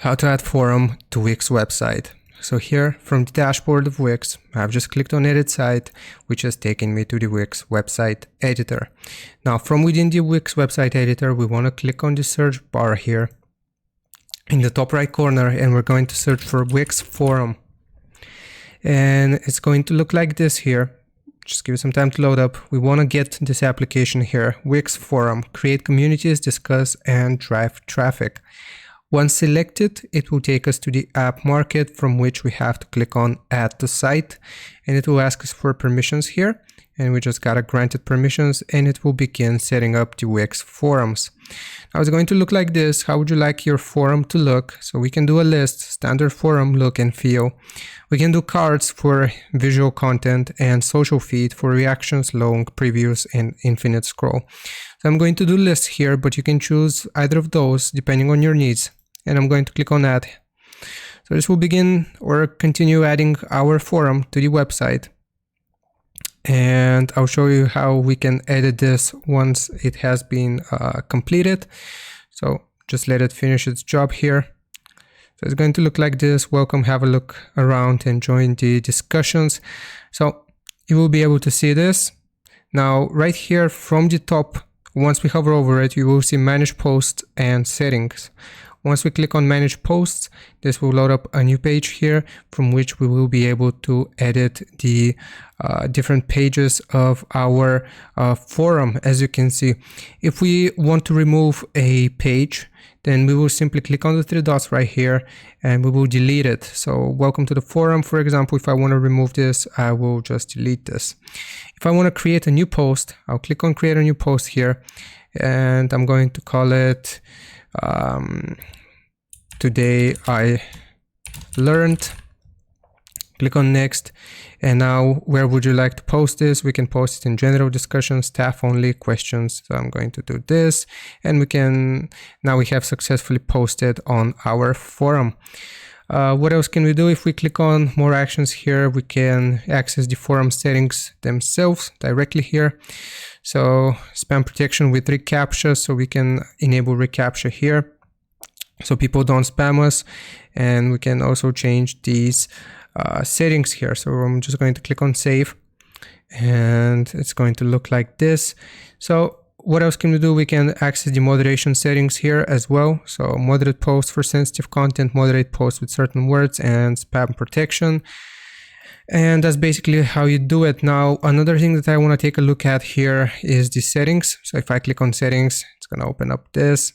How to add forum to Wix website. So here from the dashboard of Wix, I've just clicked on edit site, which has taken me to the Wix website editor. Now from within the Wix website editor, we want to click on the search bar here in the top right corner, and we're going to search for Wix forum. And it's going to look like this here. Just give it some time to load up. We want to get this application here, Wix forum, create communities, discuss, and drive traffic. Once selected, it will take us to the app market, from which we have to click on add to site, and it will ask us for permissions here, and we just got granted permissions, and it will begin setting up the Wix forums. Now it's going to look like this. How would you like your forum to look? So we can do a list, standard forum look and feel. We can do cards for visual content, and social feed for reactions, long previews, and infinite scroll. So I'm going to do lists here, but you can choose either of those depending on your needs. And I'm going to click on add. So this will begin or continue adding our forum to the website. And I'll show you how we can edit this once it has been completed. So just let it finish its job here. So it's going to look like this. Welcome, have a look around and join the discussions. So you will be able to see this. Now right here from the top, once we hover over it, you will see manage posts and settings. Once we click on manage posts, this will load up a new page here from which we will be able to edit the different pages of our forum. As you can see, if we want to remove a page, then we will simply click on the three dots right here and we will delete it. So welcome to the forum, for example, if I want to remove this, I will just delete this. If I want to create a new post, I'll click on create a new post here, and I'm going to call it today I learned. Click on next, and now where would you like to post this? We can post it in general discussion, staff only, questions. So I'm going to do this, and now we have successfully posted on our forum. What else can we do? If we click on more actions here, we can access the forum settings themselves directly here. So spam protection with reCAPTCHA, so we can enable reCAPTCHA here so people don't spam us, and we can also change these settings here. So I'm just going to click on save, and it's going to look like this. So what else can we do? We can access the moderation settings here as well. So moderate posts for sensitive content, moderate posts with certain words, and spam protection. And that's basically how you do it. Now, another thing that I want to take a look at here is the settings. So if I click on settings, it's going to open up this.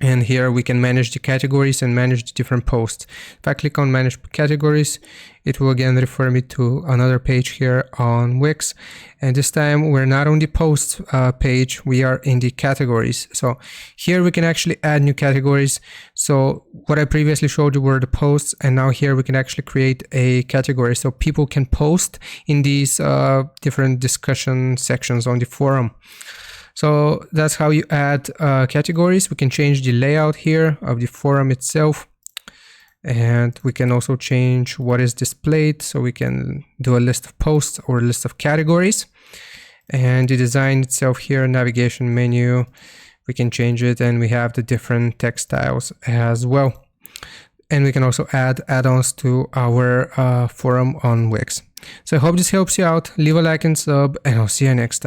And here we can manage the categories and manage the different posts. If I click on manage categories, it will again refer me to another page here on Wix. And this time we're not on the posts page, we are in the categories. So here we can actually add new categories. So what I previously showed you were the posts, and now here we can actually create a category so people can post in these different discussion sections on the forum. So that's how you add categories. We can change the layout here of the forum itself, and we can also change what is displayed. So we can do a list of posts or a list of categories, and the design itself here, navigation menu, we can change it, and we have the different text styles as well. And we can also add add-ons to our forum on Wix. So I hope this helps you out. Leave a like and sub, and I'll see you next time.